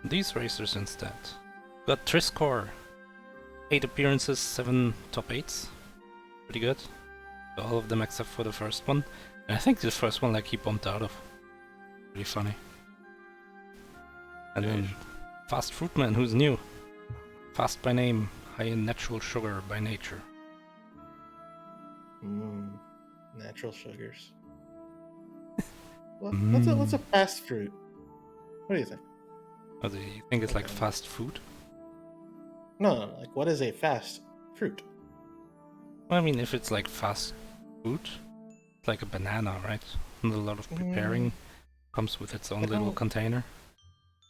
these racers instead. Got Trisscorp, 8 appearances, 7 top 8s. Pretty good. All of them except for the first one. And I think the first one like he bumped out of. Pretty funny. And then FastFruitMan, who's new. Fast by name, high in natural sugar by nature. Natural sugars. What's a fast fruit? What do you think? Oh, do you think it's like fast food? No, like what is a fast fruit? Well, I mean, if it's like fast food, it's like a banana, right? And a lot of preparing comes with its own little container.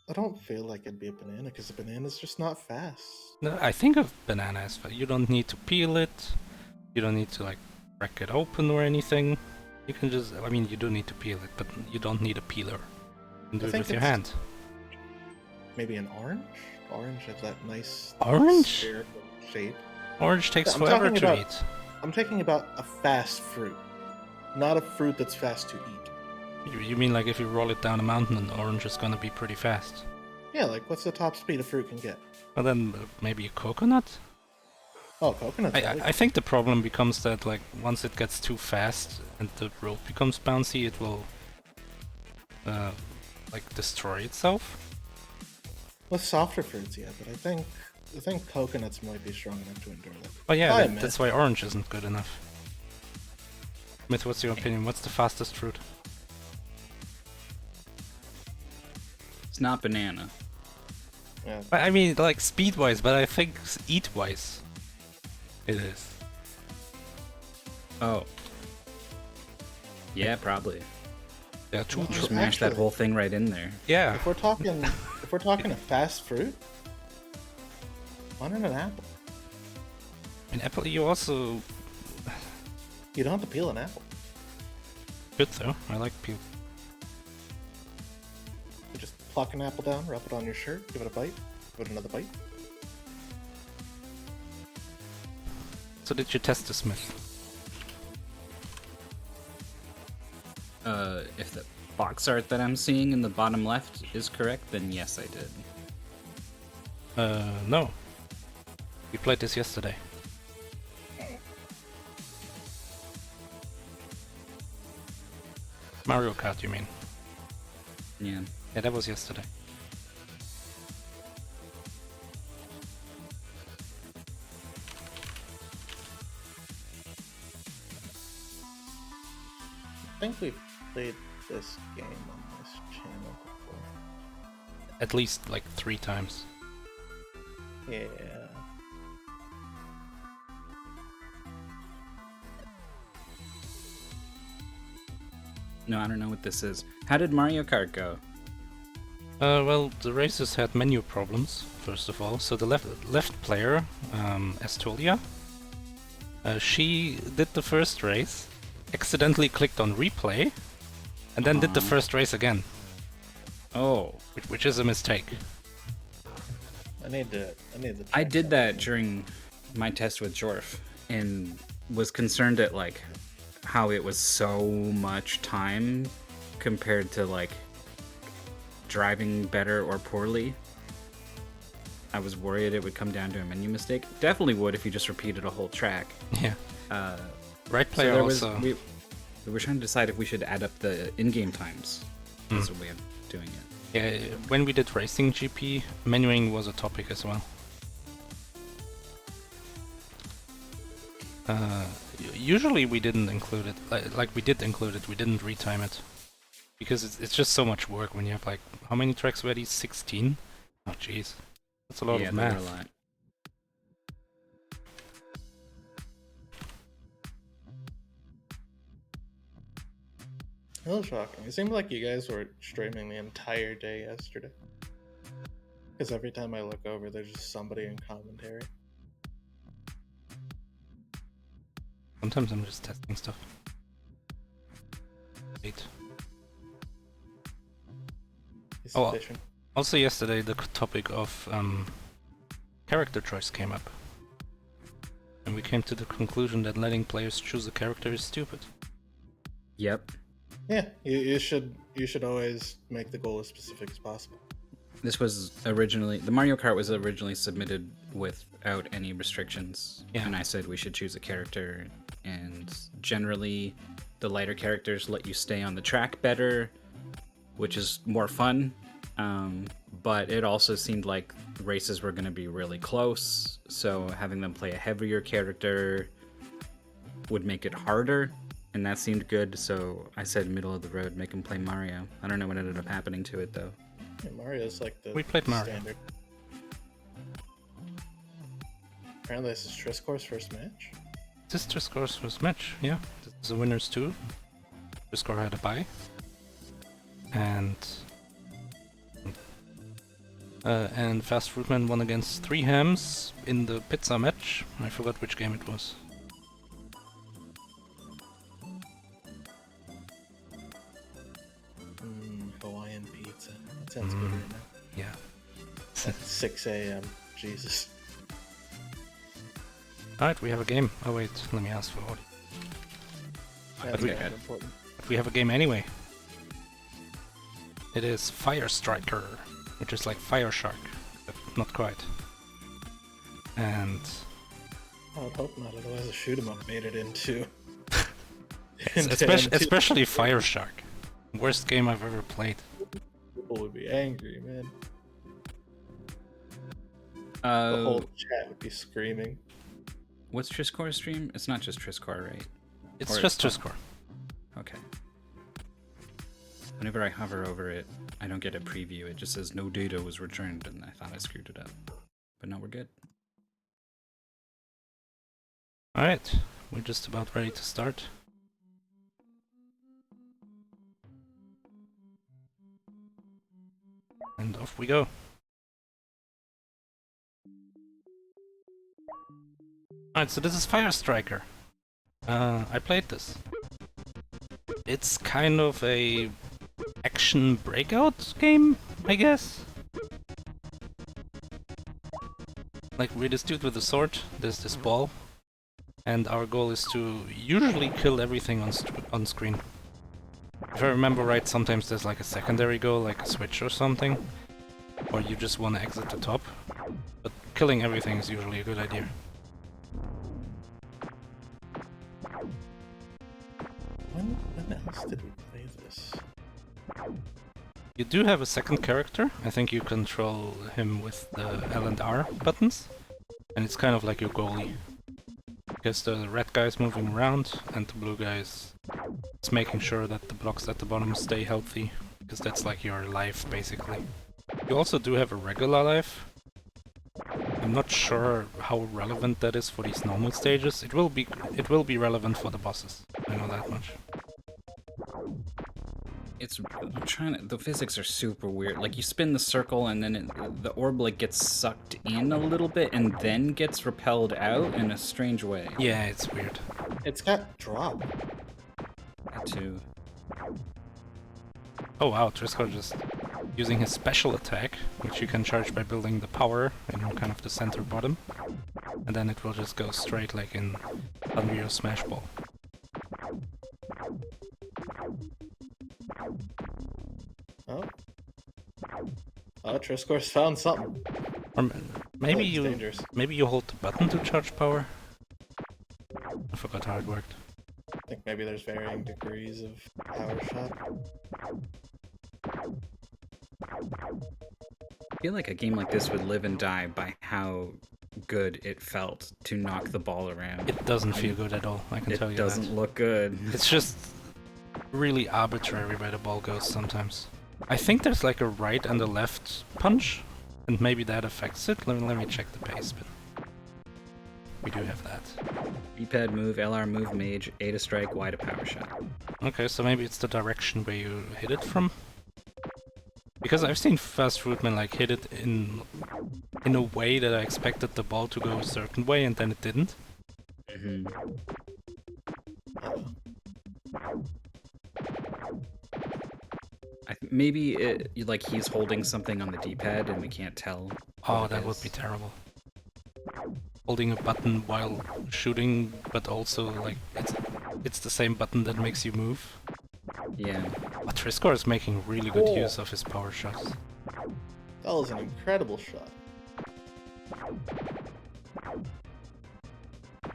I don't feel like it'd be a banana because a banana's just not fast. No, I think of banana as fast. You don't need to peel it. You don't need to like crack it open or anything. You can just, I mean, you do need to peel it, but you don't need a peeler. You can do it with your hand. Maybe an orange? Orange has that nice orange spherical shape. Orange takes forever to eat. I'm talking about a fast fruit, not a fruit that's fast to eat. You mean like if you roll it down a mountain, an orange is gonna be pretty fast? Yeah, like what's the top speed a fruit can get? Well then, maybe a coconut? Oh, coconut. I think the problem becomes that like once it gets too fast and the road becomes bouncy, it will like destroy itself. With softer fruits, yeah, but I think coconuts might be strong enough to endure that. Oh yeah, that's why orange isn't good enough. Myth, what's your opinion? What's the fastest fruit? It's not banana. Yeah. I mean, like speed-wise, but I think eat-wise, it is. Oh. Yeah, probably. Yeah, smash that whole thing right in there. Yeah. If we're talking a fast fruit, why not an apple? An apple, you also... You don't have to peel an apple. Good though, I like peel. You just pluck an apple down, rub it on your shirt, give it a bite, give it another bite. So did you test the Smith? If the box art that I'm seeing in the bottom left is correct, then yes, I did. No. We played this yesterday. Mario Kart, you mean? Yeah. Yeah, that was yesterday. I think we've played this game on this channel before. At least like 3 times. Yeah. No, I don't know what this is. How did Mario Kart go? Well, the races had menu problems, first of all. So the left player, Estolia, she did the first race, accidentally clicked on replay, and then did the first race again. Oh. Which is a mistake. I need to. I did that during my test with Jorf, and was concerned at like how it was so much time compared to like driving better or poorly. I was worried it would come down to a menu mistake. Definitely would if you just repeated a whole track. Yeah. Right player so also. We were trying to decide if we should add up the in-game times as a way of doing it. Yeah, when we did Racing GP, menuing was a topic as well. Usually we didn't include it, like we did include it, we didn't retime it. Because it's just so much work when you have like, how many tracks were these? 16? Oh jeez, that's a lot of math. Yeah, a lot. A little shocking. It seemed like you guys were streaming the entire day yesterday. Because every time I look over, there's just somebody in commentary. Sometimes I'm just testing stuff. Wait. Oh, also yesterday the topic of character choice came up. And we came to the conclusion that letting players choose a character is stupid. Yep. Yeah, you should always make the goal as specific as possible. This was originally the Mario Kart was originally submitted without any restrictions, Yeah. and I said we should choose a character. And generally, the lighter characters let you stay on the track better, which is more fun. But it also seemed like races were going to be really close, so having them play a heavier character would make it harder, and that seemed good. So I said middle of the road, make him play Mario. I don't know what ended up happening to it though. Yeah, Mario's like the We played Mario. standard. Apparently this is Trisscorp's first match. This is Trisscorp's first match, yeah. This is the winners too. Trisscorp had a bye. And FastFruitMan won against 3 Hams in the pizza match. I forgot which game it was. Hawaiian pizza. That sounds good right now. Yeah. At 6 a.m. Jesus. Alright, we have a game. Oh wait, let me ask for audio. That's we kind had- of important. But we have a game anyway. It is Fire Striker, which is like Fire Shark, but not quite. And I would hope not, otherwise a shoot 'em up made it into. especially Fire Shark. Worst game I've ever played. People would be angry, man. The whole chat would be screaming. What's Trisscorp's stream? It's not just Trisscorp, right? It's Or just it's Trisscorp. Okay. Whenever I hover over it, I don't get a preview. It just says no data was returned, and I thought I screwed it up. But no, we're good. Alright, we're just about ready to start. And off we go. Alright, so this is Fire Striker. I played this. It's kind of a action breakout game, I guess. Like, we're this dude with a sword, there's this ball, and our goal is to usually kill everything on screen. If I remember right, sometimes there's like a secondary goal, like a switch or something, or you just want to exit the top, but killing everything is usually a good idea. When else did we play this? You do have a second character. I think you control him with the L and R buttons, and it's kind of like your goalie. Because the red guy is moving around, and the blue guy is making sure that the blocks at the bottom stay healthy, because that's like your life, basically. You also do have a regular life. I'm not sure how relevant that is for these normal stages. It will be relevant for the bosses. I know that much. I'm trying to. The physics are super weird. Like you spin the circle, and then the orb like gets sucked in a little bit, and then gets repelled out in a strange way. Yeah, it's weird. It's got drop. That too. Oh wow, Trisscorp just using his special attack, which you can charge by building the power in kind of the center bottom, and then it will just go straight like in Unreal Smash Ball. Oh, Trisscorp's found something. Or maybe It's you dangerous. hold the button to charge power. I forgot how it worked. I think maybe there's varying degrees of power shot. I feel like a game like this would live and die by how good it felt to knock the ball around. It doesn't feel good at all, I can tell you It doesn't that. look good. It's just really arbitrary where the ball goes sometimes. I think there's like a right and a left punch, and maybe that affects it. Let me check the pace, but we do have that. D-pad move, LR move, mage, A to strike, Y to power shot. Okay, so maybe it's the direction where you hit it from? Because I've seen FastFruitMan like hit it in a way that I expected the ball to go a certain way, and then it didn't. Mm-hmm. Maybe like he's holding something on the D-pad and we can't tell. Oh, what it that would is. be terrible. Holding a button while shooting, but also like it's the same button that makes you move. Yeah. But Trisscorp is making really good use of his power shots. That was an incredible shot.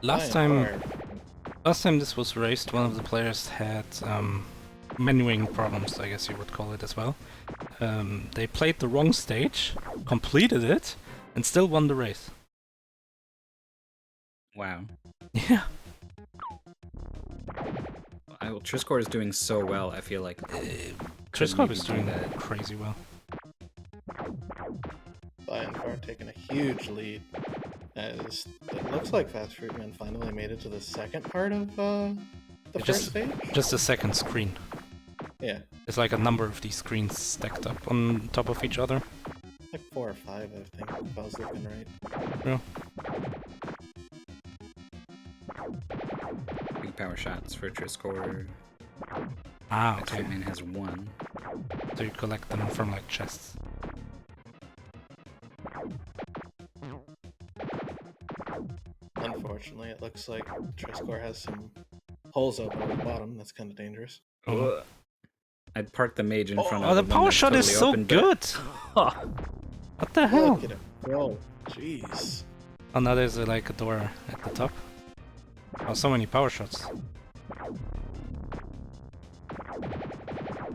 Last time this was raced, one of the players had menuing problems, I guess you would call it as well. They played the wrong stage, completed it, and still won the race. Wow. Yeah. Well, Trisscorp is doing so well, I feel like... Trisscorp is doing that crazy well. By and far taking a huge lead. As it looks like FastFruitMan finally made it to the second part of the first stage. Just a second screen. Yeah. It's like a number of these screens stacked up on top of each other. Like 4 or 5, I think, if I was looking right. Yeah. Big power shots for Trisscorp. Ah, okay. FastFruitMan has 1. So you collect them from like chests. Unfortunately, it looks like Trisscorp has some holes open on the bottom. That's kind of dangerous. Oh. I'd park the mage in front of Oh, the one power that's shot is totally so open, good! What the hell? Look at him go. Jeez. Oh, now there's like a door at the top. Oh, so many power shots.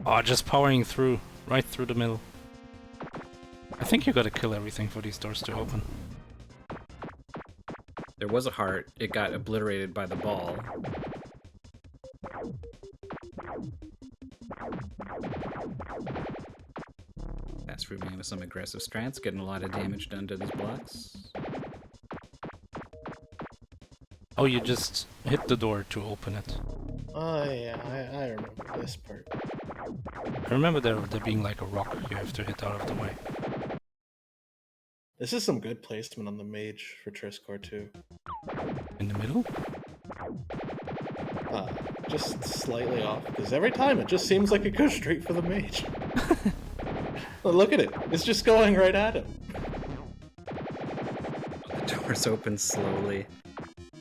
Oh, just powering through, right through the middle. I think you gotta kill everything for these doors to open. There was a heart. It got obliterated by the ball. FastFruitMan with some aggressive strats, getting a lot of damage done to these blocks. Oh, you just hit the door to open it. Oh yeah, I remember this part. I remember there being like a rock you have to hit out of the way. This is some good placement on the mage for Trisscorp too. In the middle? Just slightly off, because every time it just seems like it goes straight for the mage. Well, look at it. It's just going right at him. The doors open slowly.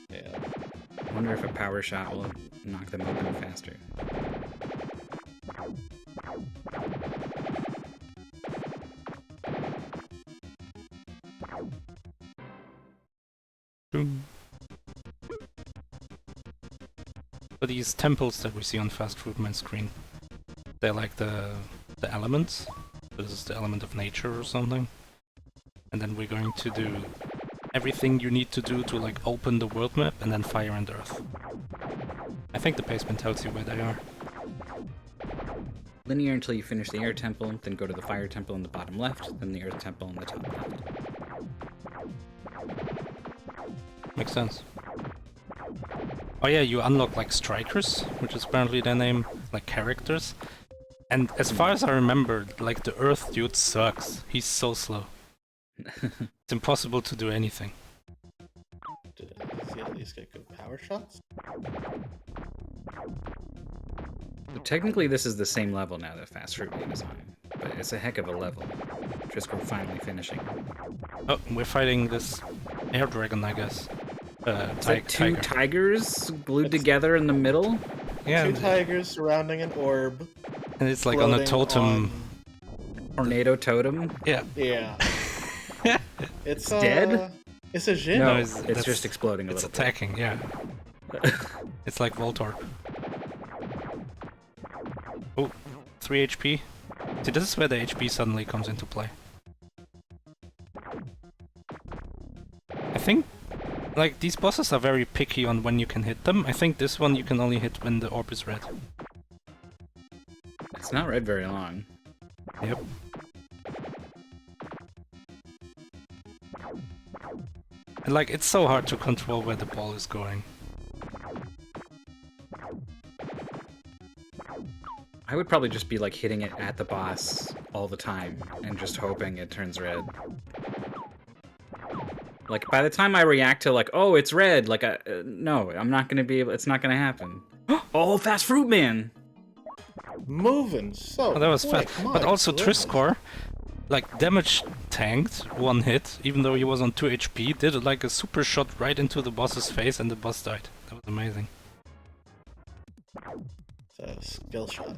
Yeah. I wonder if a power shot will knock them open faster. Boom. So these temples that we see on FastFruitMan's screen, they're like the elements. This is the element of nature or something. And then we're going to do everything you need to do to like open the world map and then fire and earth. I think the placement tells you where they are. Linear until you finish the air temple, then go to the fire temple in the bottom left, then the earth temple in the top left. Makes sense. Oh yeah, you unlock like strikers, which is apparently their name, like characters. And as far as I remember, like the earth dude sucks. He's so slow. It's impossible to do anything. Does he at least get good power shots? So technically this is the same level now that FastFruitMan is on, but it's a heck of a level. Trisscorp finally finishing. Oh, we're fighting this air dragon, I guess. It's like two tigers glued together in the middle? Yeah. 2 tigers surrounding an orb. And it's like on a totem. Tornado totem? Yeah. Yeah. It's dead? It's a Jin. No, it's just exploding a It's little attacking, yeah. It's like Voltorb. Oh, 3 HP. See, this is where the HP suddenly comes into play. I think, like, these bosses are very picky on when you can hit them. I think this one you can only hit when the orb is red. It's not red very long. Yep. And, like, it's so hard to control where the ball is going. I would probably just be like hitting it at the boss all the time and just hoping it turns red. Like by the time I react to like, oh, it's red, like no, I'm not gonna be able. It's not gonna happen. Oh, FastFruitMan! Moving so. Oh, that was quick. fast. My But also goodness. Trisscorp, like damage tanked one hit, even though he was on 2 HP, did like a super shot right into the boss's face and the boss died. That was amazing. It's a skill shot.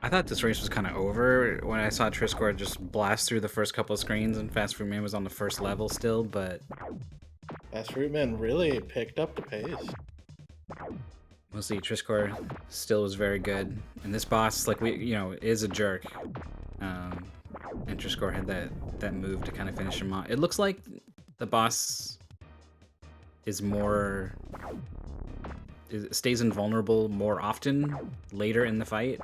I thought this race was kind of over when I saw Trisscorp just blast through the first couple of screens and FastFruitMan was on the first level still, but FastFruitMan really picked up the pace. we'll see. Trisscorp still was very good, and this boss, like is a jerk. And Trisscorp had that move to kind of finish him off. It looks like the boss is stays invulnerable more often later in the fight.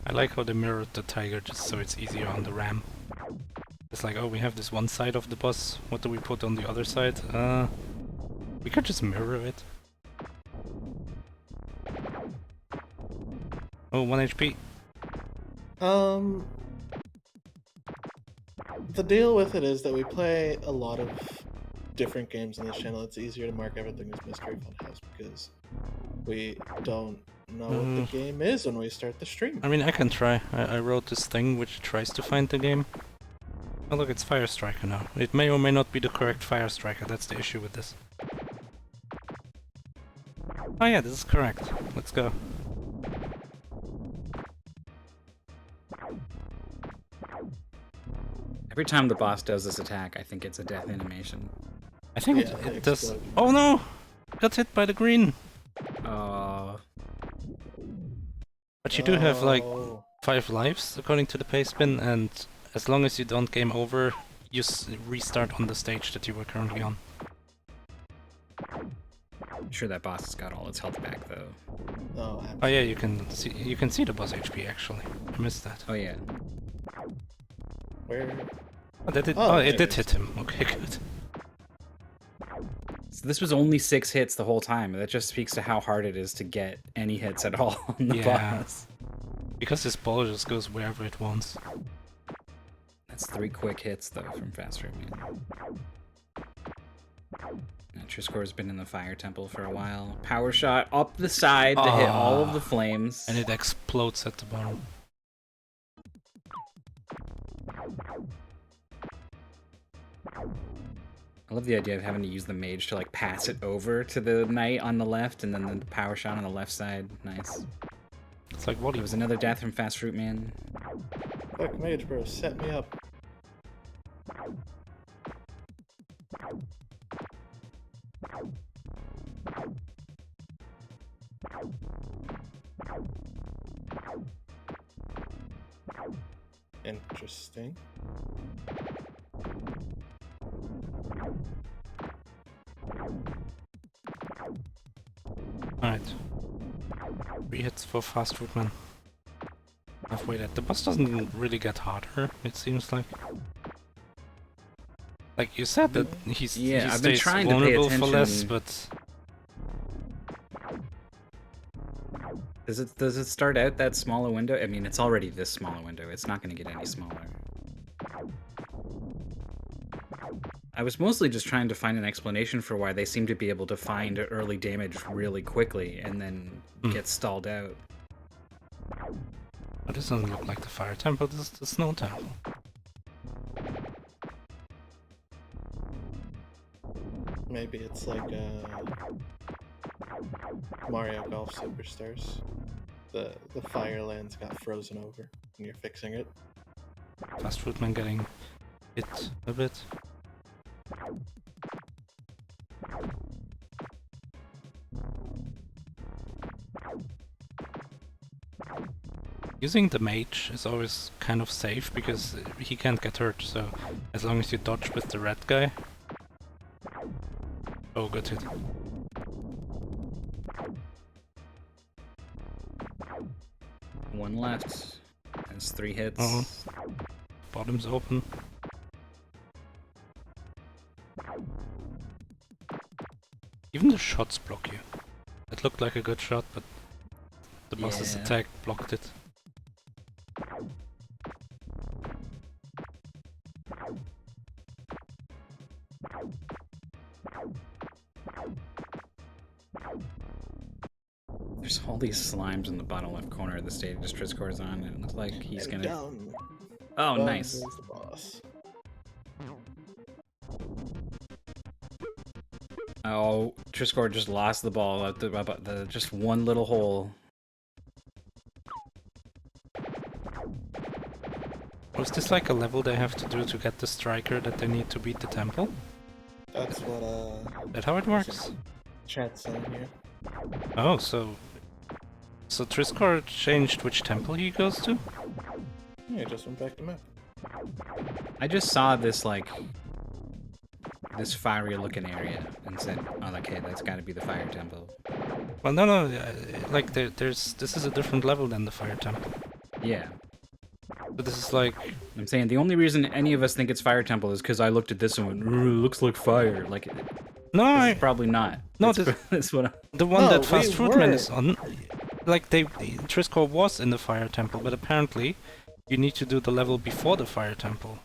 I like how they mirrored the tiger just so it's easier on the ram. It's like, oh, we have this one side of the boss, what do we put on the other side? We could just mirror it. Oh, 1 HP. The deal with it is that we play a lot of different games on this channel. It's easier to mark everything as Mystery Funhouse because we don't know what the game is when we start the stream. I mean, I can try. I wrote this thing which tries to find the game. Oh look, it's Fire Striker now. It may or may not be the correct Fire Striker, that's the issue with this. Oh yeah, this is correct. Let's go. Every time the boss does this attack, I think it's a death animation. I think it does... Oh no! Got hit by the green! But you do have like 5 lives according to the pace bin, and as long as you don't game over, you restart on the stage that you were currently on. I'm sure that boss has got all its health back though. Oh yeah, you can see the boss HP actually. I missed that. Oh yeah. Where? Oh, that did, it did hit him. Okay, good. So this was only 6 hits the whole time. That just speaks to how hard it is to get any hits at all on the boss. Because this ball just goes wherever it wants. That's 3 quick hits though from FastFruitMan. Trisscorp's been in the fire temple for a while. Power shot up the side to hit all of the flames. And it explodes at the bottom. I love the idea of having to use the mage to like pass it over to the knight on the left and then the power shot on the left side. Nice. It's like what? It was another death from FastFruitMan. Fuck mage bro, set me up. Interesting. Alright. 3 hits for FastFruitMan. Halfway there. The boss doesn't really get harder, it seems like. Like you said that he I've stays been trying vulnerable to pay for less, attention. but... Does it start out that small a window? I mean, it's already this small a window. It's not going to get any smaller. I was mostly just trying to find an explanation for why they seem to be able to find early damage really quickly and then get stalled out. But this doesn't look like the fire temple, this is the snow temple. Maybe it's like Mario Golf Superstars. The Firelands got frozen over and you're fixing it. FastFruitMan getting hit a bit. Using the mage is always kind of safe because he can't get hurt, so as long as you dodge with the red guy. Oh, good hit. One left. That's 3 hits. Bottom's open. Even the shots block you. It looked like a good shot, but the boss's attack blocked it. There's all these slimes in the bottom left corner of the stage Trisscorp's on, and it looks like he's gonna... Down. Oh, nice. There's the boss. Oh, Trisscorp just lost the ball at the just one little hole. Was this like a level they have to do to get the striker that they need to beat the temple? That's what Is that how it works? chat's saying here. Oh, so Trisscorp changed which temple he goes to? Yeah, it just went back to map. I just saw this like this fiery looking area and said, "Oh, like, hey, that's got to be the fire temple." Well, no, like this is a different level than the fire temple. Yeah, But this is like, I'm saying the only reason any of us think it's fire temple is because I looked at this and went, "Ooh, it looks like fire." Like, no, this is probably not. No, that's what. the one No, that we FastFruitMan were. is on, like Trisscorp was in the fire temple, but apparently you need to do the level before the fire temple.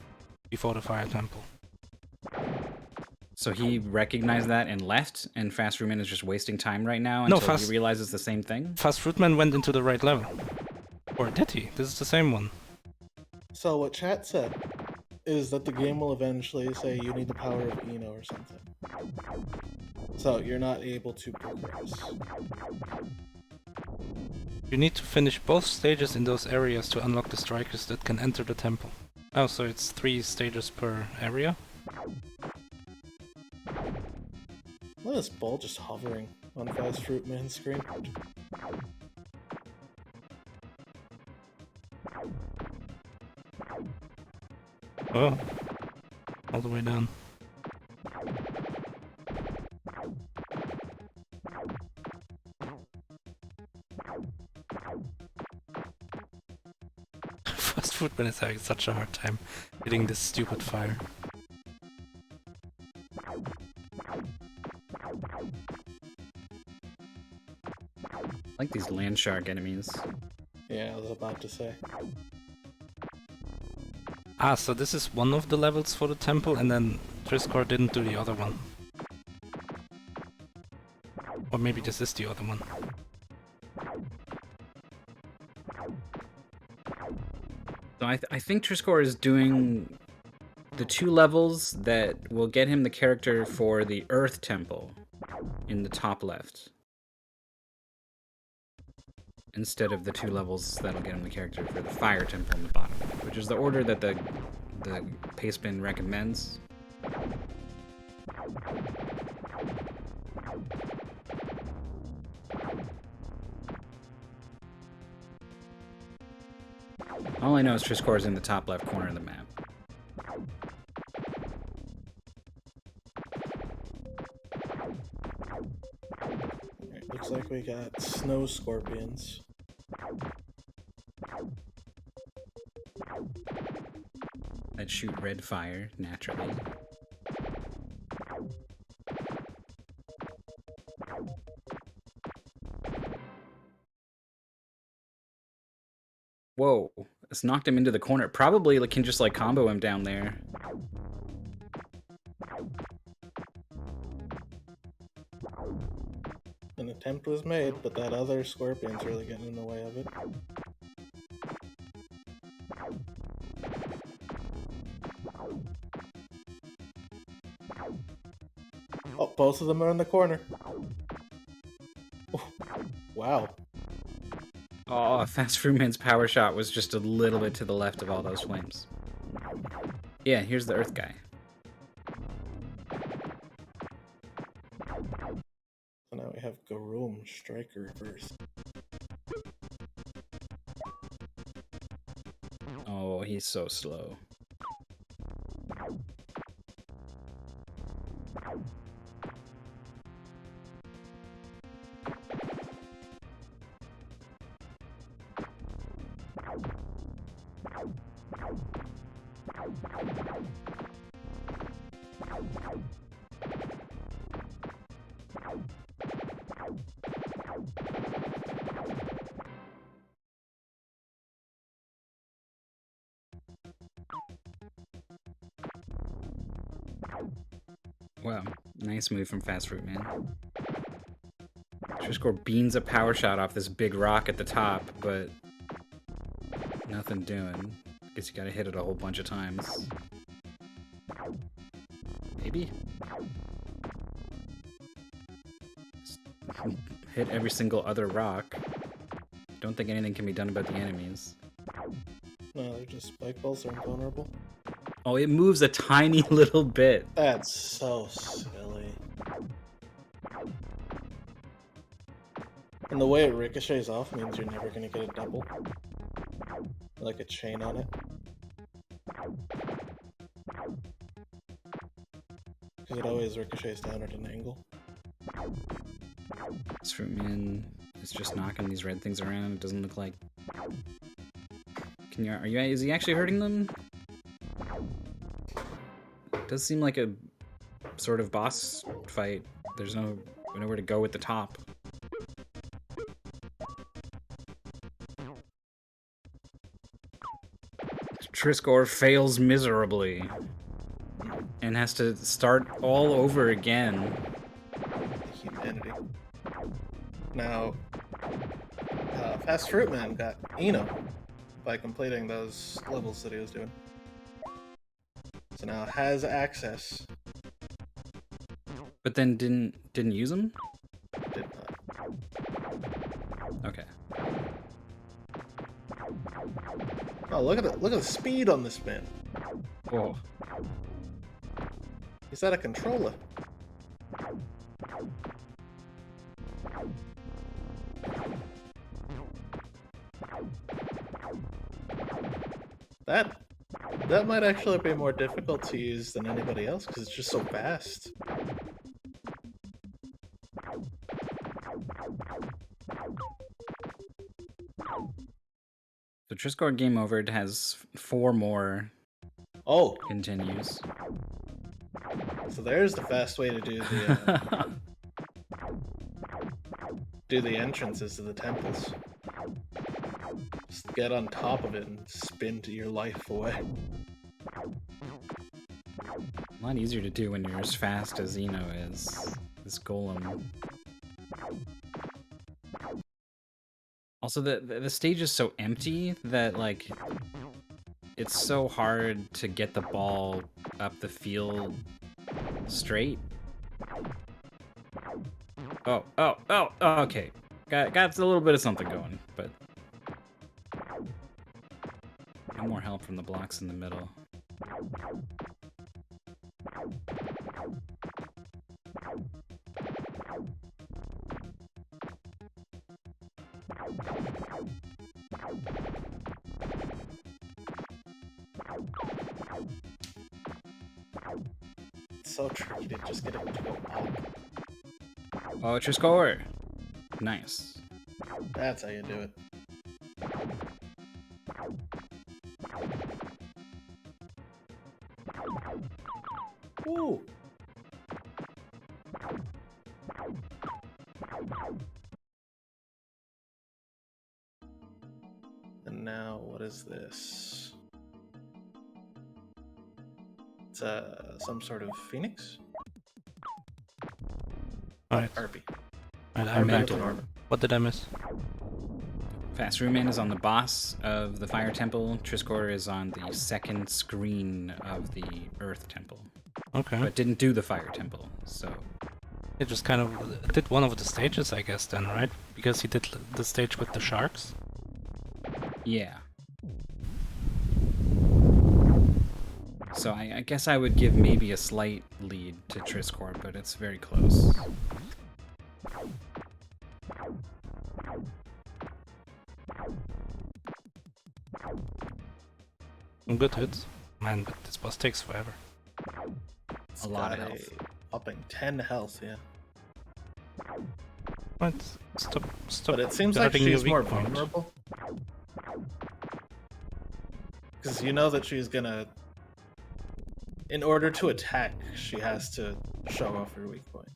So he recognized that and left, and FastFruitMan is just wasting time right now until he realizes the same thing? FastFruitMan went into the right level. Or did he? This is the same one. So what chat said is that the game will eventually say you need the power of Eno or something. So you're not able to progress. You need to finish both stages in those areas to unlock the strikers that can enter the temple. Oh, so it's 3 stages per area? Look at this ball just hovering on FastFruitMan's screen. Oh. All the way down. FastFruitMan is having such a hard time hitting this stupid fire. I like these land shark enemies. Yeah, I was about to say. Ah, so this is one of the levels for the temple, and then Trisscorp didn't do the other one. Or maybe this is the other one. So I think Trisscorp is doing the 2 levels that will get him the character for the Earth Temple in the top left, instead of the 2 levels that'll get him the character for the Fire Temple in the bottom, which is the order that the pastebin recommends. All I know is Trisscorp is in the top left corner of the map. Alright, looks like we got snow scorpions. That shoot red fire, naturally. Whoa, it's knocked him into the corner. Probably can just like combo him down there. An attempt was made, but that other scorpion's really getting in the way of it. Oh, both of them are in the corner. Oh, wow. Oh, FastFruitMan's power shot was just a little bit to the left of all those flames. Yeah, here's the Earth guy. So now we have Garoom Striker reverse. Oh, he's so slow. Wow, nice move from FastFruitMan. Trisscorp beans a power shot off this big rock at the top, but nothing doing. Guess you gotta hit it a whole bunch of times. Maybe? hit every single other rock. Don't think anything can be done about the enemies. No, they're just spike balls. They're invulnerable. Oh, it moves a tiny little bit. That's so silly. And the way it ricochets off means you're never going to get a double. Like a chain on it. Because it always ricochets down at an angle. FastFruitMan is just knocking these red things around. It doesn't look like... Is he actually hurting them? It does seem like a sort of boss fight. There's nowhere to go at the top. Trisscorp fails miserably and has to start all over again. Humanity. Now, FastFruitMan got Eno by completing those levels that he was doing. So now has access. But then didn't use them? Did not. Okay. Oh, look at the speed on this man. Whoa. He's out of controller. That might actually be more difficult to use than anybody else because it's just so fast. The Trisscorp Game Over has 4 more Oh, continues. so there's the fast way to do the entrances to the temples. Just get on top of it and spin to your life away. A lot easier to do when you're as fast as Eno is. This golem. Also, the stage is so empty that, like, it's so hard to get the ball up the field straight. Oh, okay. Got a little bit of something going, but no more help from the blocks in the middle. It's so tricky to just get it to go up. Oh, it's your score. Nice. That's how you do it. Ooh. And now, what is this? It's some sort of phoenix? Alright. Harpy. I'm back. With an armor. What did I miss? FastFruitMan is on the boss of the Fire Temple. Trisscorp is on the second screen of the Earth Temple. Okay. But didn't do the Fire Temple, so... It just kind of did one of the stages, I guess, then, right? Because he did the stage with the sharks. Yeah. So I guess I would give maybe a slight lead to Trisscorp, but it's very close. Good hits. Man, but this boss takes forever. It's A lot of got health. Upping 10 health, yeah. What? Stop But it seems like guarding your she's weak more point. vulnerable. Because you know that she's gonna... In order to attack, she has to show off her weak point.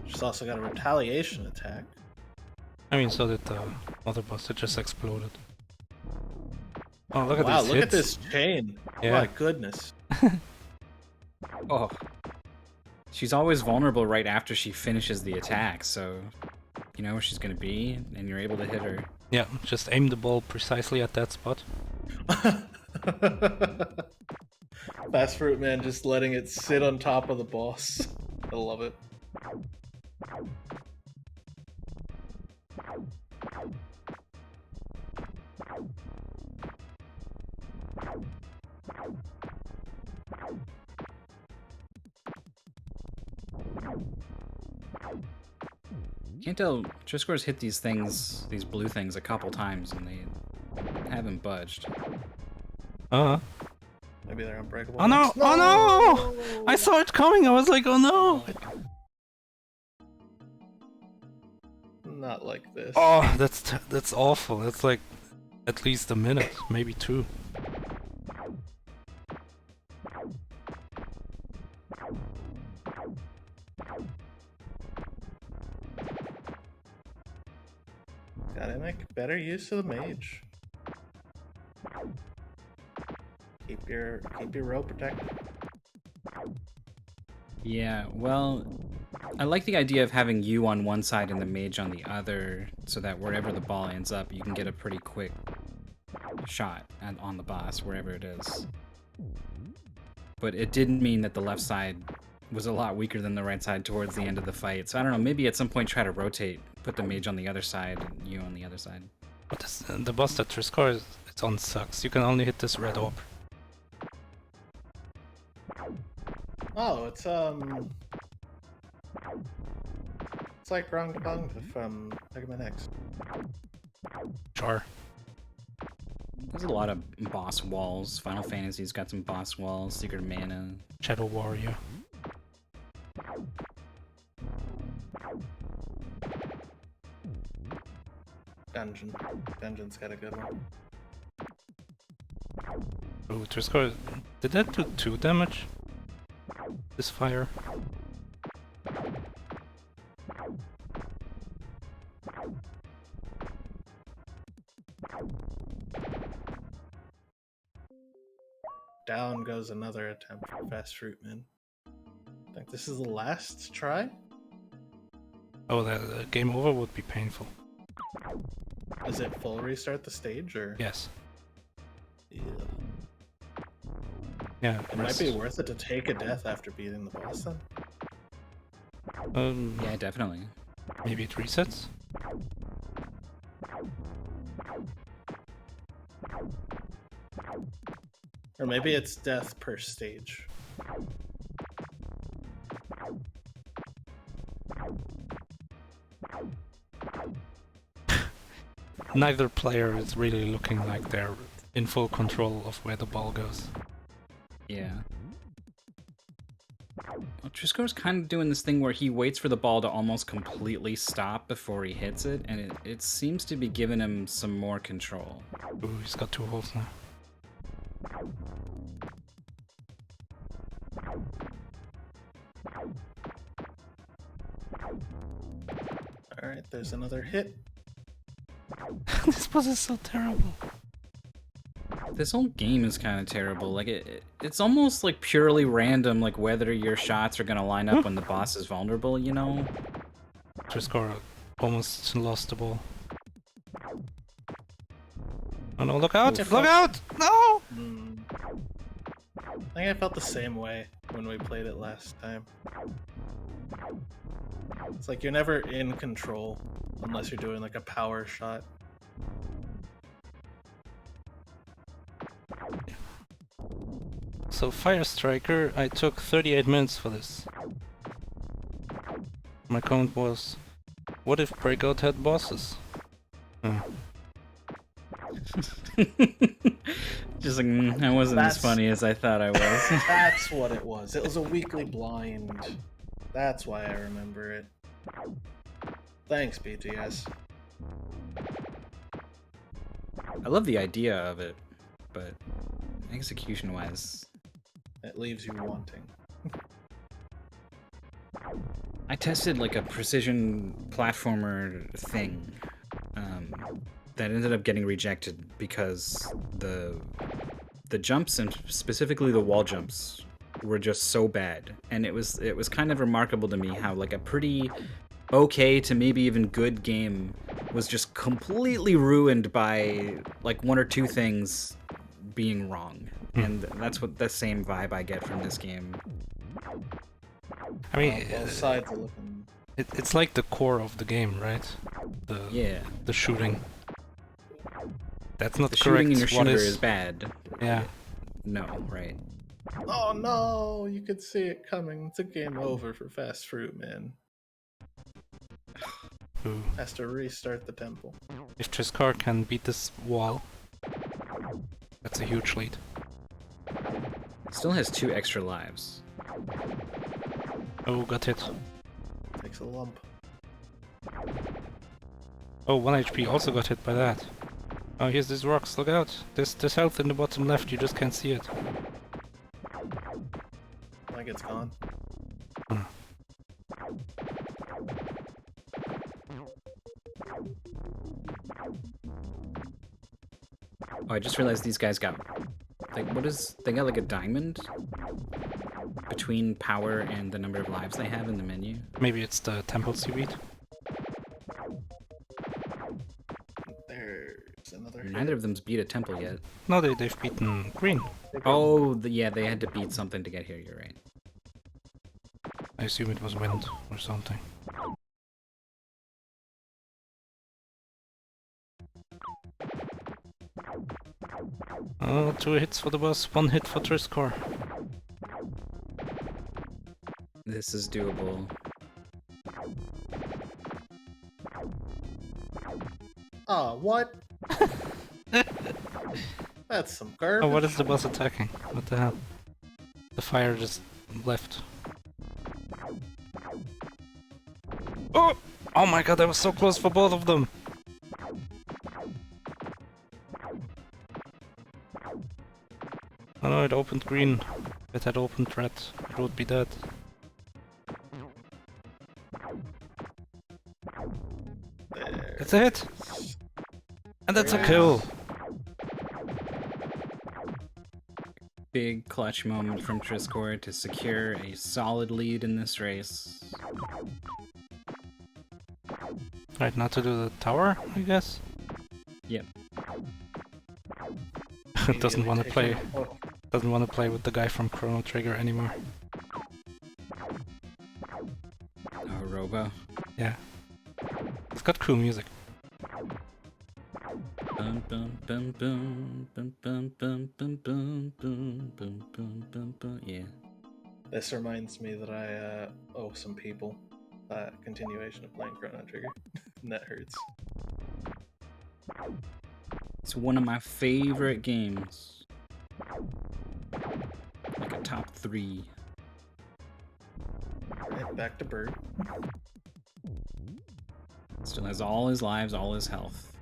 She's also got a retaliation attack. I mean, so did the other boss that just exploded. Oh, look at Wow, these look at hits. this chain. Yeah. My goodness. Oh. She's always vulnerable right after she finishes the attack, so you know where she's gonna be, and you're able to hit her. Yeah, just aim the ball precisely at that spot. FastFruitMan just letting it sit on top of the boss. I love it. Can't tell. Trisscorp's hit these things, these blue things, a couple times, and they haven't budged. Maybe they're unbreakable. Oh no! No! Oh no! I saw it coming. I was like, oh no! Not like this. Oh, that's awful. That's like at least a minute, maybe 2. Gotta make better use of the mage. Keep your row protected. Yeah, well, I like the idea of having you on one side and the mage on the other, so that wherever the ball ends up, you can get a pretty quick shot on the boss, wherever it is. But it didn't mean that the left side was a lot weaker than the right side towards the end of the fight. So I don't know, maybe at some point try to rotate, put the mage on the other side and you on the other side. But the boss that Trisscorp is on sucks. You can only hit this red orb. Oh, it's like Rang Bang from Mega Man X. Sure. There's a lot of boss walls. Final Fantasy's got some boss walls. Secret of Mana. Shadow Warrior. Dungeon's got a good one. Oh, Trisscorp, did that do 2 damage? This fire? Down goes another attempt for FastFruitMan. I think this is the last try? Oh, the game over would be painful. Is it full restart the stage, or? Yes. Yeah. Yeah. It might be worth it to take a death after beating the boss then. Yeah, definitely. Maybe it resets? Or maybe it's death per stage. Neither player is really looking like they're in full control of where the ball goes. Yeah. Well, Trisscorp's kind of doing this thing where he waits for the ball to almost completely stop before he hits it, and it seems to be giving him some more control. Ooh, he's got 2 holes now. Alright, there's another hit. This boss is so terrible. This whole game is kind of terrible. Like it's almost like purely random, like whether your shots are gonna line up when the boss is vulnerable. You know. Trisscorp almost lost the ball. Oh no! Look out! Look out! No! I think I felt the same way when we played it last time. It's like you're never in control unless you're doing like a power shot. So Fire Striker, I took 38 minutes for this. My comment was, what if Breakout had bosses? Just like, I wasn't as funny as I thought I was. That's what it was. It was a weekly blind. That's why I remember it. Thanks, BTS. I love the idea of it, but execution-wise, it leaves you wanting. I tested like a precision platformer thing that ended up getting rejected because the jumps, and specifically the wall jumps, were just so bad. And it was kind of remarkable to me how like a pretty okay to maybe even good game was just completely ruined by like 1 or 2 things being wrong, and that's what the same vibe I get from this game. I mean, Both sides are looking. it's like the core of the game, right? Yeah, The shooting. That's not the correct. shooting in your What shooter is bad. Yeah. No, right. Oh no! You could see it coming. It's a game over for FastFruitMan. Ooh. Has to restart the temple. If Trisscorp can beat this wall, that's a huge lead. Still has 2 extra lives. Oh, got hit. Takes a lump. Oh, 1 HP also got hit by that. Oh, here's these rocks, look out! There's health in the bottom left, you just can't see it. Like it's gone. Hmm. Oh, I just realized these guys got, like, they got like a diamond between power and the number of lives they have in the menu. Maybe it's the temples you beat. There's another. Neither of them's beat a temple yet. No, they've beaten green. Oh, yeah, they had to beat something to get here, you're right. I assume it was wind or something. Oh, 2 hits for the boss, 1 hit for Trisscorp. This is doable. Oh, what? That's some garbage. Oh, what is the boss attacking? What the hell? The fire just left. Oh! Oh my god, I was so close for both of them! Oh no, it opened green. If it had opened red, it would be dead. There. That's a hit! And that's a Yeah. kill! Big clutch moment from Trisscorp to secure a solid lead in this race. Right, now to do the tower, I guess? Yep. Doesn't want to play. Oh, Doesn't want to play with the guy from Chrono Trigger anymore. Oh, Robo. Yeah. It's got cool music. Bum, bum, bum, bum, bum, bum, bum, bum, bum, bum, bum, bum, bum, bum. Yeah. this reminds me that I owe some people that continuation of playing Chrono Trigger. And that hurts. It's one of my favorite games. Like a top 3. Right, back to Bird. Still has all his lives, all his health.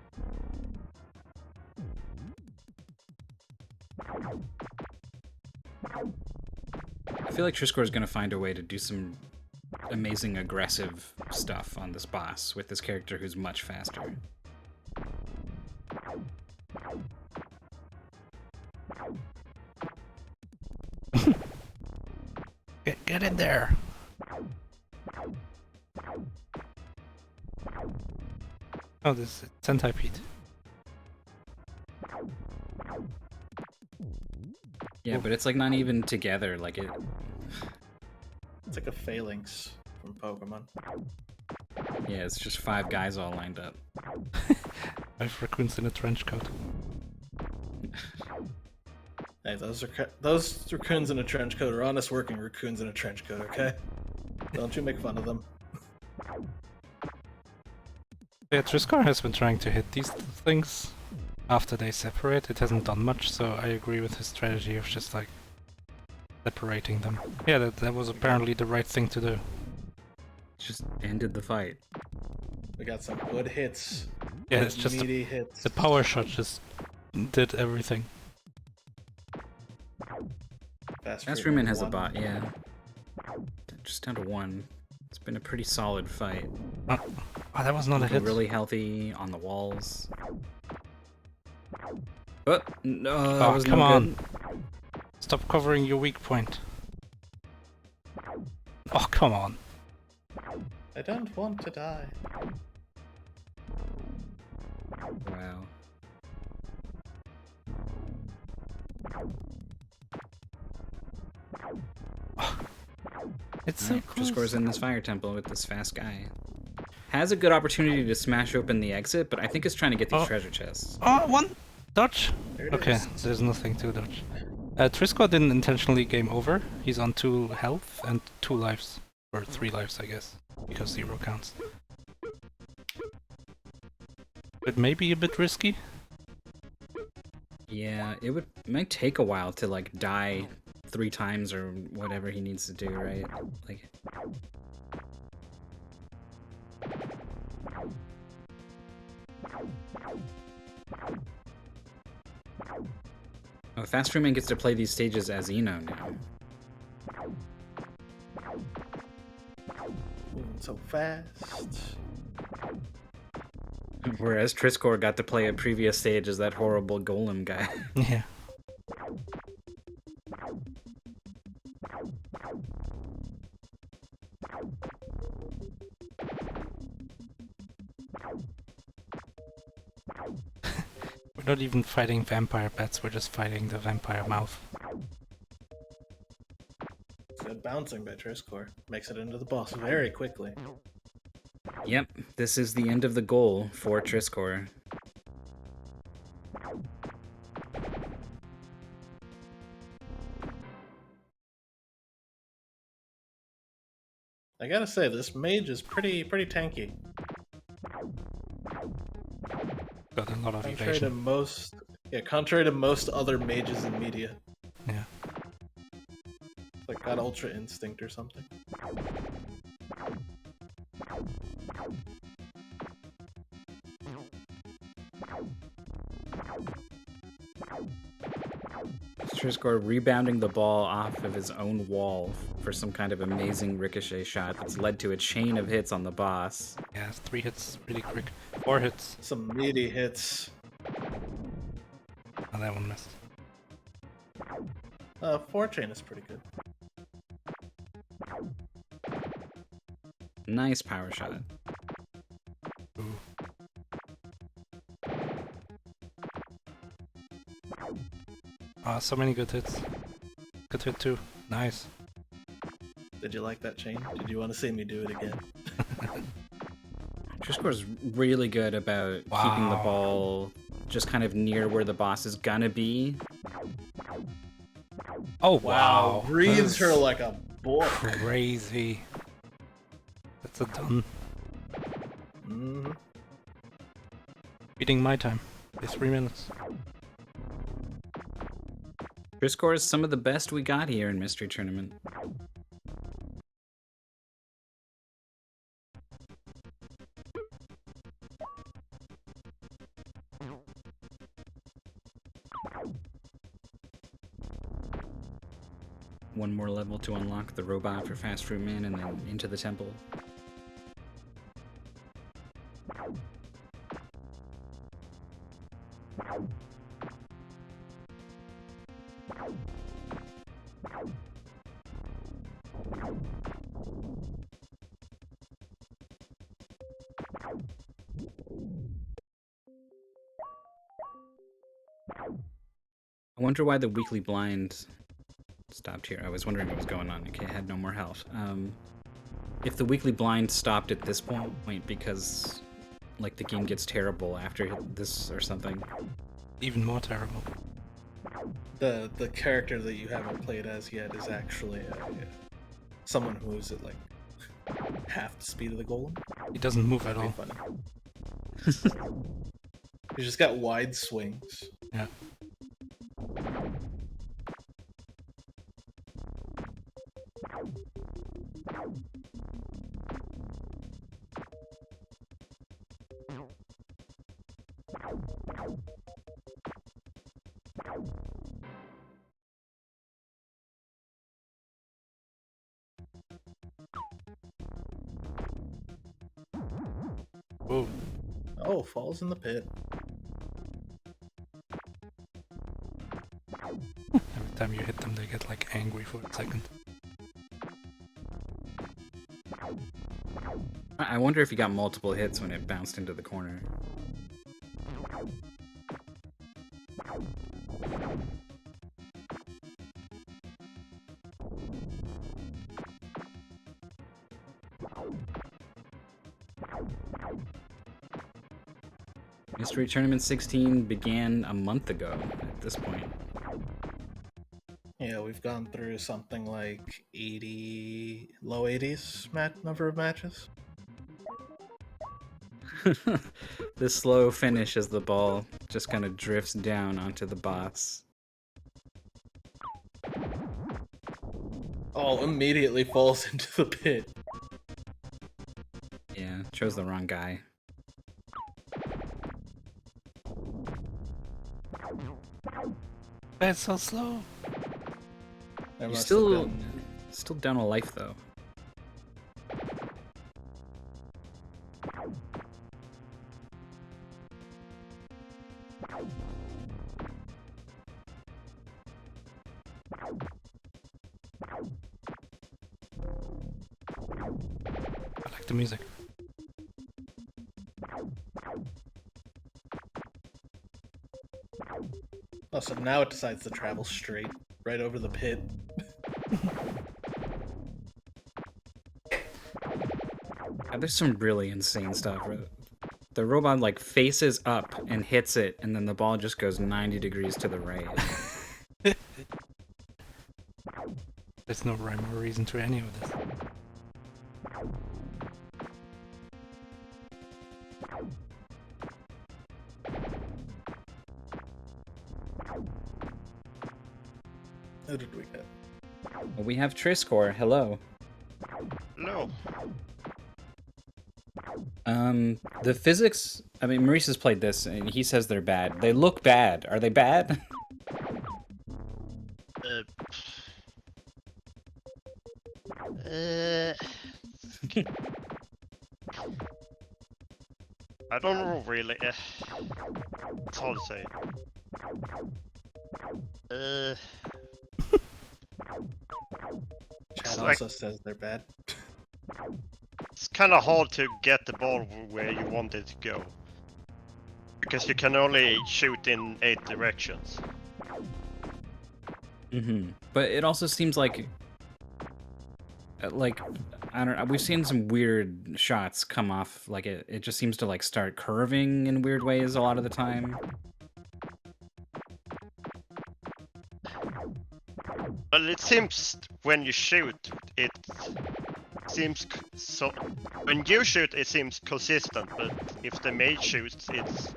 I feel like Trisscorp is going to find a way to do some amazing aggressive stuff on this boss with this character who's much faster. Get in there! Oh, this is Centipede. Yeah, but it's like not even together, like it... It's like a phalanx from Pokemon. Yeah, it's just 5 guys all lined up. 5 raccoons in a trench coat. Hey, those raccoons in a trench coat are honest working raccoons in a trench coat, okay? Don't you make fun of them. Yeah, Trisscorp has been trying to hit these things after they separate. It hasn't done much, so I agree with his strategy of just like separating them. Yeah, that was apparently the right thing to do. Just ended the fight. We got some good hits. Yeah, good it's just meaty hits. the power shot just did everything. FastFruitMan has a bot, yeah. Just down to 1. It's been a pretty solid fight. Oh, that was not a Looking hit. really healthy on the walls. Oh, no, that Oh, was come no on. good. Stop covering your weak point. Oh, come on. I don't want to die. Wow. It's so Alright, close. Trisscor's in this fire temple with this fast guy. Has a good opportunity to smash open the exit, but I think it's trying to get these Oh. treasure chests. Oh, one! Dodge! There it Okay, is. there's nothing to dodge. Trisscorp didn't intentionally game over. He's on 2 health and 2 lives. Or 3 lives, I guess. Because 0 counts. But maybe a bit risky? Yeah, it might take a while to like die 3 times or whatever he needs to do, right? Like. Oh, FastFruitMan gets to play these stages as Eno now. Moving so fast. Whereas Trisscorp got to play a previous stage as that horrible golem guy. Yeah. We're not even fighting vampire bats, we're just fighting the vampire mouth. Good bouncing by Trisscorp. Makes it into the boss very quickly. Yep, this is the end of the goal for Trisscorp. I gotta say, this mage is pretty tanky. Got a lot of Contrary to evasion. contrary to most other mages in media. Yeah. It's like got ultra instinct or something. Trisscorp rebounding the ball off of his own wall for some kind of amazing ricochet shot that's led to a chain of hits on the boss. Yeah, it's 3 hits really quick. 4 hits. Some meaty hits. Oh, that one missed. 4 chain is pretty good. Nice power shot. Ooh. Ah, so many good hits. Good hit too. Nice. Did you like that chain? Did you want to see me do it again? Trisscorp's really good about keeping the Wow. ball just kind of near where the boss is gonna be. Oh wow! Breathes her That's like a book. crazy. That's a done. Mm-hmm. Beating my time by 3 minutes. Trisscorp is some of the best we got here in Mystery Tournament. One more level to unlock the robot for FastFruitMan and then into the temple. I wonder why the weekly blind stopped here. I was wondering what was going on. Okay, I had no more health. If the weekly blind stopped at this point because, like, the game gets terrible after this or something. Even more terrible. The character that you haven't played as yet is actually someone who is at like half the speed of the golem. He doesn't move at Pretty all. funny. He's just got wide swings. Yeah. Whoa. Oh, falls in the pit. Every time you hit them, they get like angry for a second. I wonder if he got multiple hits when it bounced into the corner. Mystery Tournament 16 began a month ago at this point. Yeah, we've gone through something like 80, low 80s number of matches. The slow finish as the ball just kind of drifts down onto the box. Oh, immediately falls into the pit. Yeah, chose the wrong guy. That's so slow. There You're must still have been... still down a life though. I like the music. Oh, so now it decides to travel straight, right over the pit. There's some really insane stuff. The robot like faces up and hits it, and then the ball just goes 90 degrees to the right. There's no rhyme or reason to any of this. Who did we get? Well, we have Trisscorp. Hello. No. The physics. I mean, Maurice has played this, and he says they're bad. They look bad. Are they bad? I don't know really. It's hard to say. Chad like- also says they're bad. It's kind of hard to get the ball where you want it to go. Because you can only shoot in 8 directions. But it also seems like I don't know. We've seen some weird shots come off. Like it just seems to like start curving in weird ways a lot of the time. Well, it seems when you shoot, it seems so. When you shoot, it seems consistent, but if the mate shoots, it's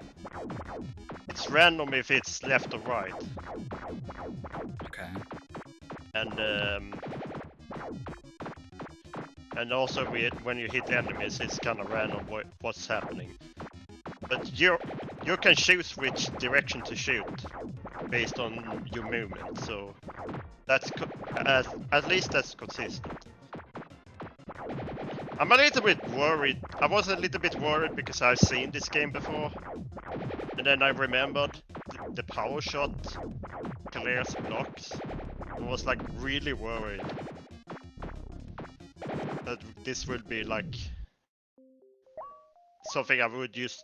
random if it's left or right. Okay. And also when you hit enemies, it's kind of random what's happening. But you can choose which direction to shoot based on your movement, so that's at least that's consistent. I'm a little bit worried. I was a little bit worried because I've seen this game before, and then I remembered the power shot clears blocks. I was like really worried that this would be like something I would just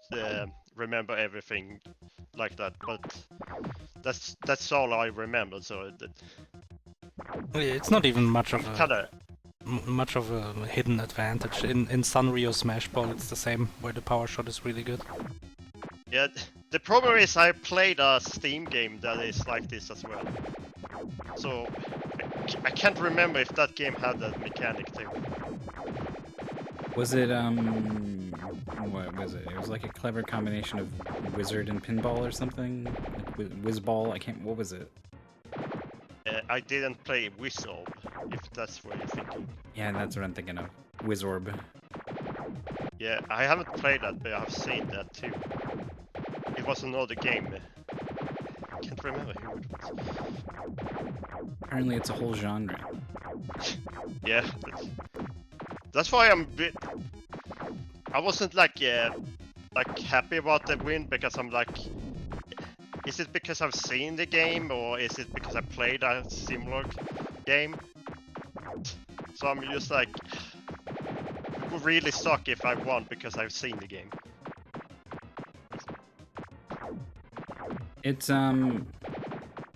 remember everything like that, but that's all I remember. So It's not even much of a kinda. much of a hidden advantage. In Sanrio Smash Ball, it's the same, where the power shot is really good. Yeah, the problem is I played a Steam game that is like this as well. So I can't remember if that game had that mechanic too. Was it what was it? It was like a clever combination of wizard and pinball or something. Like whizball. I can't. What was it? I didn't play Wizorb, if that's what you're thinking. Yeah, that's what I'm thinking of. Wizorb. Yeah, I haven't played that, but I've seen that too. It was another game. I can't remember who it was. Apparently, it's a whole genre. Yeah, that's why I'm a bit. I wasn't like happy about the win because I'm like, is it because I've seen the game or is it because I played a similar game? So I'm just like, it would really suck if I won because I've seen the game. It's I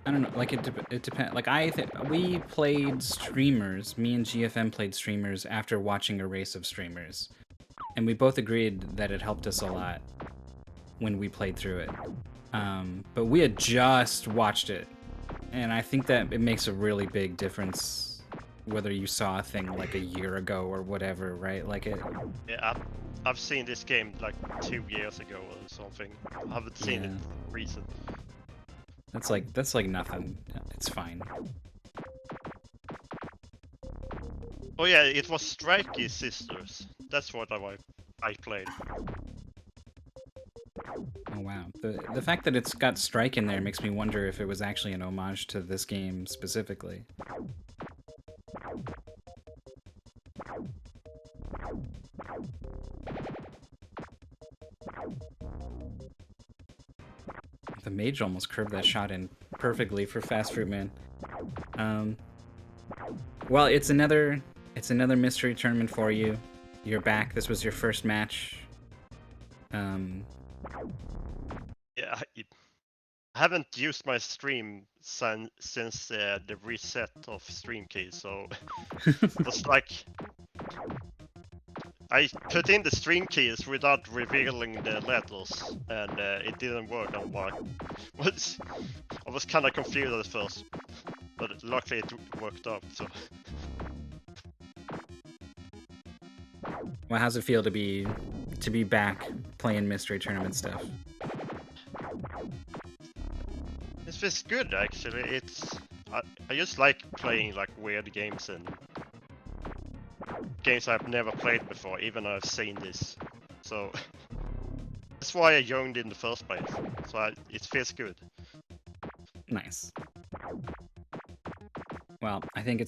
don't know. Like it depends. Like we played streamers. Me and GFM played streamers after watching a race of streamers, and we both agreed that it helped us a lot. when we played through it. But we had just watched it, and I think that it makes a really big difference whether you saw a thing like a year ago or whatever, right? Like it. Yeah, I've seen this game like 2 years ago or something. I haven't seen Yeah. it recent. That's like nothing. It's fine. Oh yeah, it was Strikey Sisters. That's what I played. Oh wow. The fact that it's got Strike in there makes me wonder if it was actually an homage to this game specifically. The mage almost curved that shot in perfectly for FastFruitMan. Well, it's another mystery tournament for you. You're back. This was your first match. Yeah, I haven't used my stream since the reset of stream keys, so it was like I put in the stream keys without revealing the letters, and it didn't work. I was kind of confused at first, but luckily it worked out. So. Well, how's it feel to be back playing mystery tournament stuff? It feels good actually. I just like playing like weird games and games I've never played before, even though I've seen this. So that's why I joined in the first place. So it feels good. Nice. Well, I think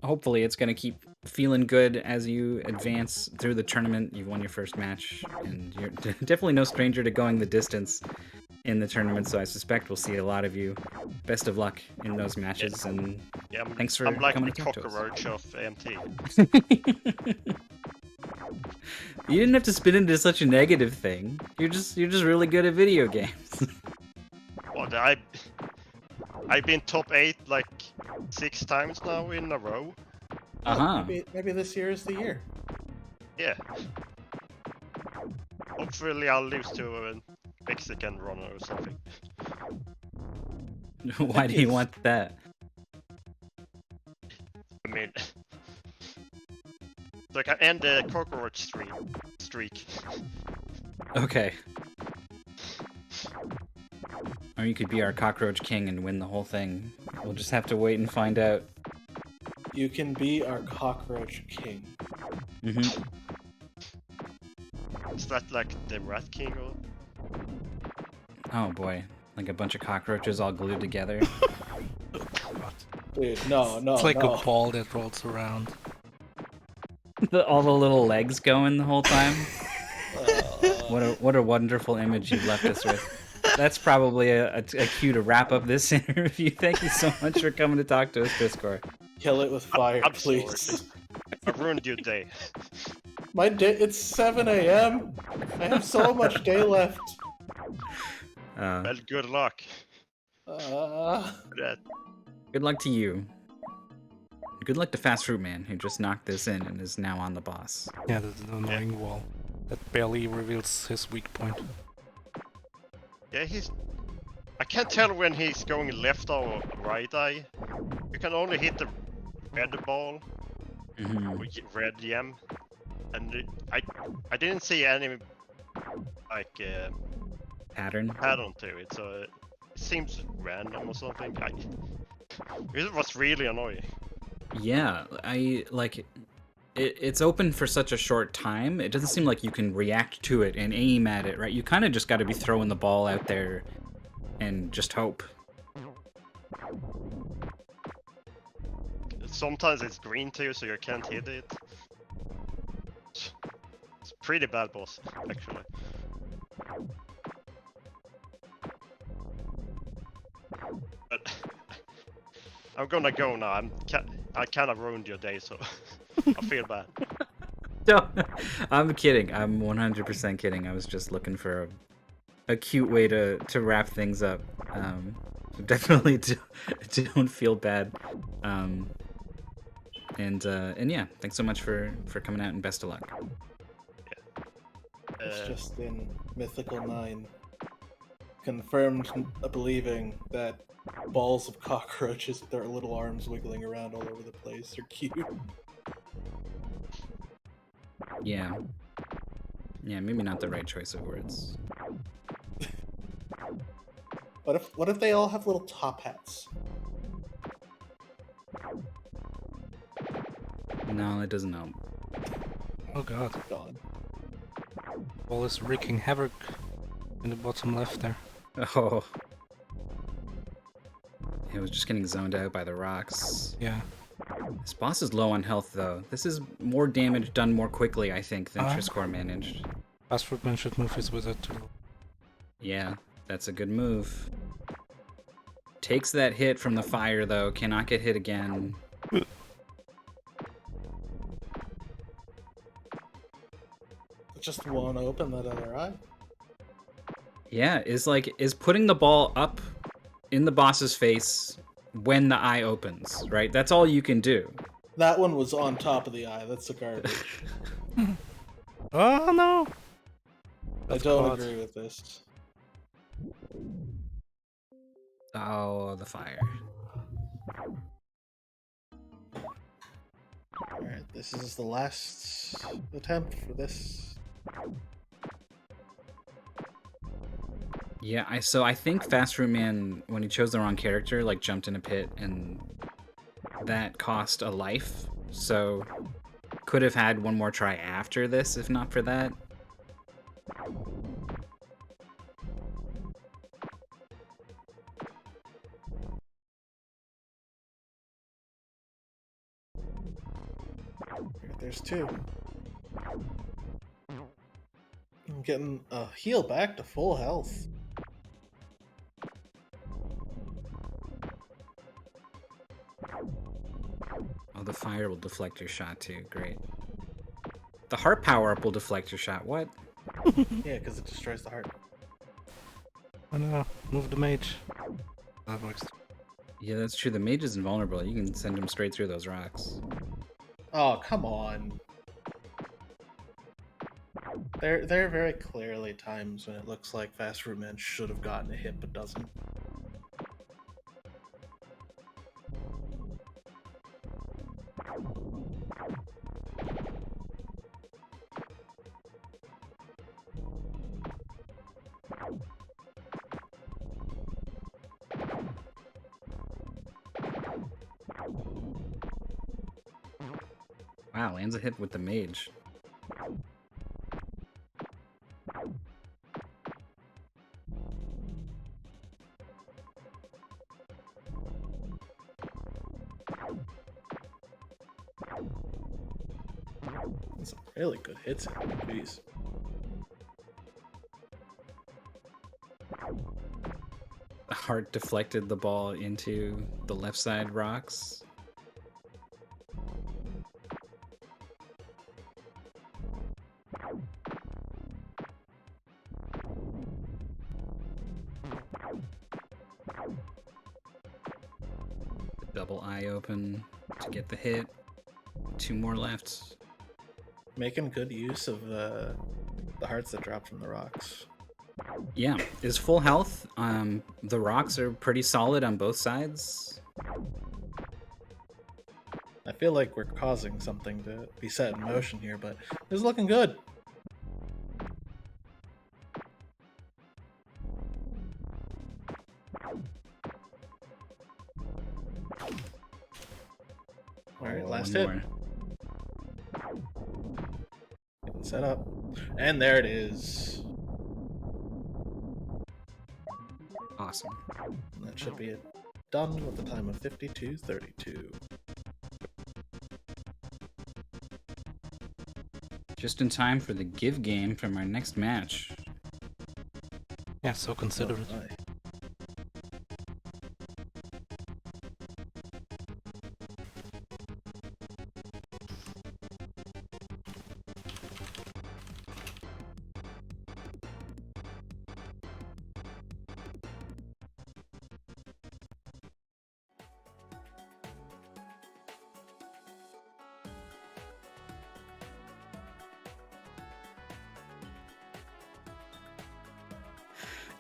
hopefully it's gonna keep feeling good as you advance through the tournament. You've won your first match, and you're definitely no stranger to going the distance in the tournament, so I suspect we'll see a lot of you. Best of luck in those matches, and Yeah, thanks for I'm like coming the to talk to us. cockroach of MT. You didn't have to spin into such a negative thing. You're just really good at video games. What I've been top 8 like 6 times now in a row. Uh-huh. Maybe this year is the year. Yeah. Hopefully I'll lose to a Mexican runner or something. Why do you want that? I mean, so I can end the cockroach streak. Okay. Or you could be our cockroach king and win the whole thing. We'll just have to wait and find out. You can be our cockroach king. Mm-hmm. Is that like the Rat King or? Oh boy, like a bunch of cockroaches all glued together. Dude, no. It's like a ball that rolls around. All the little legs going the whole time. What a wonderful image you've left us with. That's probably a cue to wrap up this interview. Thank you so much for coming to talk to us, Trisscorp. Kill it with fire, I'm please. sorry. I ruined your day. My day, it's 7 a.m. I have so much day left. Well, good luck. Uh, For that. Good luck to you. Good luck to FastFruitMan, who just knocked this in and is now on the boss. Yeah, the annoying wall that barely reveals his weak point. Yeah, I can't tell when he's going left or right eye. You can only hit the red ball Mm-hmm. or red gem, and I didn't see any like Pattern? pattern to it, so it seems random or something. It was really annoying. Yeah, it's open for such a short time. It doesn't seem like you can react to it and aim at it, right? You kind of just got to be throwing the ball out there and just hope. Sometimes it's green too, so you can't hit it. It's pretty bad boss, actually. But I'm gonna go now. I kind of ruined your day, so I feel bad. No, I'm kidding. I'm 100% kidding. I was just looking for a cute way to wrap things up. Definitely don't feel bad. And yeah, thanks so much for coming out and best of luck. was just in Mythical 9 confirmed believing that balls of cockroaches with their little arms wiggling around all over the place are cute. Yeah. Yeah, maybe not the right choice of words. What if they all have little top hats? No, it doesn't help. Oh god. Gone. Ball is wreaking havoc in the bottom left there. Oh. It was just getting zoned out by the rocks. Yeah. This boss is low on health, though. This is more damage done more quickly, I think, than Ah. Trisscorp managed. FastFruitMan should move his wizard too. Yeah, that's a good move. Takes that hit from the fire, though. Cannot get hit again. Just one open that other eye. Yeah, is putting the ball up in the boss's face when the eye opens, right? That's all you can do. That one was on top of the eye. That's the garbage. Oh no! I That's don't caught. agree with this. Oh, the fire. Alright, this is the last attempt for this. Yeah, I think FastFruitMan, when he chose the wrong character, like jumped in a pit, and that cost a life. So could have had one more try after this, if not for that. Alright, there's two. I'm getting a heal back to full health. Oh, the fire will deflect your shot too. Great. The heart power-up will deflect your shot. What? Yeah, because it destroys the heart. Oh no, move the mage. That works. Yeah, that's true. The mage is invulnerable. You can send him straight through those rocks. Oh, come on. There are very clearly times when it looks like FastFruitMan should have gotten a hit but doesn't. Wow, lands a hit with the mage. Some really good hits. Jeez. The heart deflected the ball into the left side rocks. Double eye open to get the hit. Two more left. Making good use of the hearts that drop from the rocks. Yeah, is full health. The rocks are pretty solid on both sides. I feel like we're causing something to be set in motion here, but it's looking good. Alright, Oh, last one hit. more. Getting set up. And there it is. Awesome. And that should be it. Done with the time of 52:32. Just in time for the give game from our next match. Yeah, so considerate. Oh, my.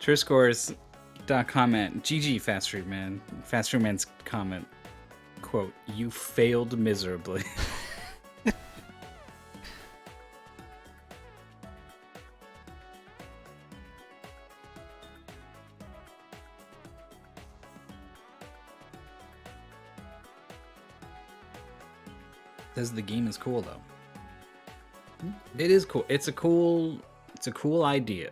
Trisscorp's comment. GG, FastFruitMan. FastFruitMan's comment. Quote, "You failed miserably." Says the game is cool though. It is cool. It's a cool idea.